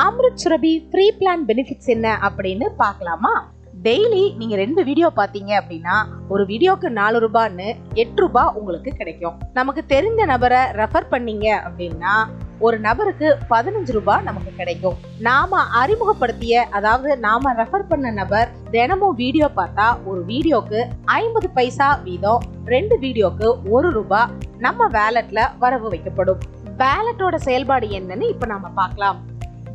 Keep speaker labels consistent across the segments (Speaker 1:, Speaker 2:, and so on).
Speaker 1: Amrit Surabhi free plan benefits என்ன அப்படின்னு பார்க்கலாமா? டெய்லி நீங்க 2 வீடியோ பாத்தீங்க அப்படின்னா ஒரு வீடியோக்கு 4 ரூபான்னு 8 ரூபாய் உங்களுக்கு கிடைக்கும். நமக்கு தெரிந்த நபரை ரெஃபர் பண்ணீங்க அப்படின்னா ஒரு நபருக்கு 15 ரூபாய் நமக்கு கிடைக்கும். நாம அறிமுகப்படுத்திய, அதாவது நாம ரெஃபர் பண்ண நபர் தினமும் வீடியோ பார்த்தா ஒரு வீடியோக்கு 50 பைசா வீதம் 2 வீடியோக்கு 1 ரூபாய் நம்ம வேலட்ல வரவு வைக்கப்படும். வேலட்டோட செயல்பாடு என்னன்னு இப்ப நாம பார்க்கலாம்.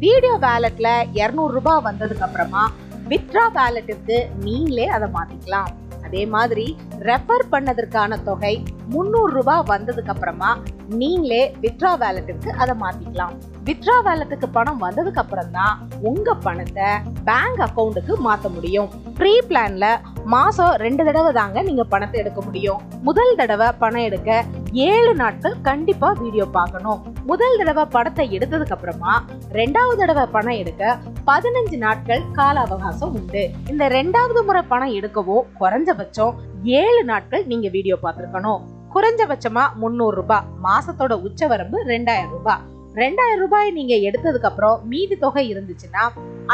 Speaker 1: வீடியோ வேலட்ல 200 ரூபாய் வந்ததுக்கு அப்புறமா வித்ரா வேலட்டுக்கு நீங்களே அதை மாத்திக்கலாம். அதே மாதிரி ரெஃபர் பண்ணதற்கான தொகை 300 ரூபாய் வந்ததுக்கு அப்புறமா நீங்களே வித்ரா வேலட்டுக்கு அதை மாத்திக்கலாம். வித்ரா வேலட்டுக்கு பணம் வந்ததுக்கு அப்புறம் தான் உங்க பணத்தை பேங்க் அக்கவுண்டுக்கு மாத்த முடியும். ப்ரீ பிளான்ல மாசம் 2 தடவை தாங்க நீங்க பணத்தை எடுக்க முடியும். முதல் தடவை பணம் எடுக்க 7 நாட்கள் கண்டிப்பா வீடியோ பார்க்கணும். முதல் தடவை பணத்தை எடுத்ததுக்கு அப்புறமா 2வது தடவை பணம் எடுக்க 15 நாட்கள் கால அவகாசம் உண்டு. இந்த 2வது முறை பணம் எடுக்கவோ குறைஞ்சபட்சம் 7 நாட்கள் நீங்க வீடியோ பார்த்திருக்கணும். குறைஞ்சபட்சமா 300 ரூபாய், மாசத்தோட உச்சவரம்பு 2000 ரூபாய். 2000 ரூபாய் நீங்க எடுத்ததுக்கு அப்புறம் மீதி தொகை இருந்துச்சுன்னா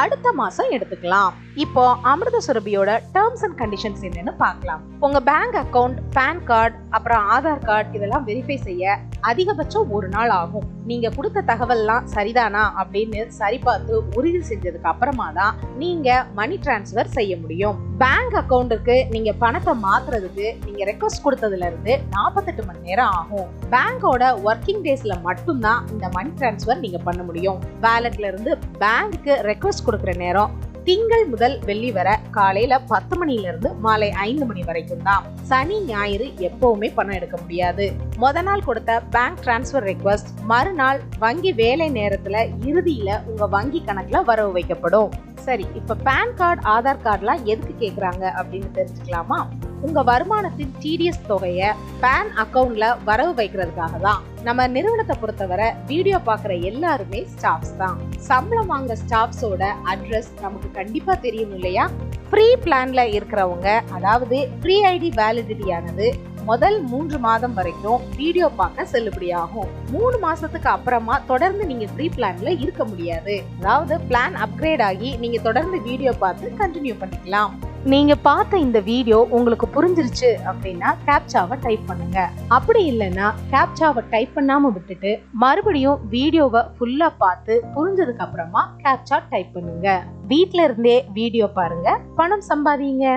Speaker 1: அடுத்த மாசம் எடுத்துக்கலாம். இப்போ அமிர்த சுரபியோட டேர்ம்ஸ் அண்ட் கண்டிஷன்ஸ் என்னன்னு பார்க்கலாம். உங்க பேங்க் அக்கவுண்ட், பேன் கார்டு, அப்புறம் ஆதார் கார்டு இதெல்லாம் வெரிஃபை செய்ய அதிகபட்சம் 1 நாள் ஆகும். நீங்க கொடுத்த தகவல்லாம் சரிதானா அப்படின்னு சரி பார்த்து உறுதி செஞ்சதுக்கு அப்புறமா தான் நீங்க மணி டிரான்ஸ்பர் செய்ய முடியும். பேங்க் அக்கவுண்டுக்கு நீங்க பணத்தை மாத்துறதுக்கு நீங்க ரெக்வஸ்ட் கொடுத்ததுல இருந்து 48 மணி நேரம் ஆகும். பேங்கோட ஒர்க்கிங் டேஸ்ல மட்டும்தான் இந்த மணி டிரான்ஸ்பர் நீங்க பண்ண முடியும். வேலட்ல இருந்து பேங்க்கு ரெக்வஸ்ட் கொடுக்கிற நேரம் திங்கள் முதல் வெள்ளி வரை காலையில 10 மணில இருந்து மாலை 5 மணி வரைக்கும் தான். சனி ஞாயிறு எப்பவுமே பணம் எடுக்க முடியாது. முத நாள் கொடுத்த பேங்க் டிரான்ஸ்பர் ரெக்வஸ்ட் மறுநாள் வங்கி வேலை நேரத்துல இறுதியில உங்க வங்கி கணக்குல வரவு வைக்கப்படும். சரி, இப்ப பேன் கார்டு, ஆதார் கார்டுலாம் எதுக்கு கேக்குறாங்க அப்படின்னு தெரிஞ்சுக்கலாமா? உங்க வருமானத்தின் டிடிஎஸ் தொகைய பேன் அக்கவுண்ட்ல வரவு வைக்கிறதுக்காக தான். நம்ம நிறுவனத்தை பொறுத்தவரை வீடியோ பாக்குற எல்லாருமே ஸ்டாஃப்ஸ் தான். சம்பளம் வாங்க ஸ்டாஃப்ஸோட அட்ரஸ் நமக்கு கண்டிப்பா தெரியும் இல்லையா? ஃப்ரீ பிளான்ல இருக்கிறவங்க, அதாவது ஃப்ரீ ஐடி வேலிடிட்டியானது முதல் 3 மாதம் வரைக்கும் வீடியோ பார்க்க செல்லுபடியாகும். 3 மாசத்துக்கு அப்புறமா தொடர்ந்து நீங்க ஃப்ரீ பிளான்ல இருக்க முடியாது. அதாவது பிளான் அப்கிரேட் ஆகி நீங்க தொடர்ந்து வீடியோ பார்த்து கண்டினியூ பண்ணிக்கலாம். நீங்க பார்த்த இந்த வீடியோ உங்களுக்கு புரிஞ்சிருச்சு அப்படின்னா கேப்சாவை டைப் பண்ணுங்க. அப்படி இல்லைன்னா கேப்சாவை டைப் பண்ணாம விட்டுட்டு மறுபடியும் வீடியோவை ஃபுல்லா பார்த்து புரிஞ்சதுக்கு அப்புறமா கேப்சா டைப் பண்ணுங்க. வீட்ல இருந்தே வீடியோ பாருங்க, பணம் சம்பாதிங்க.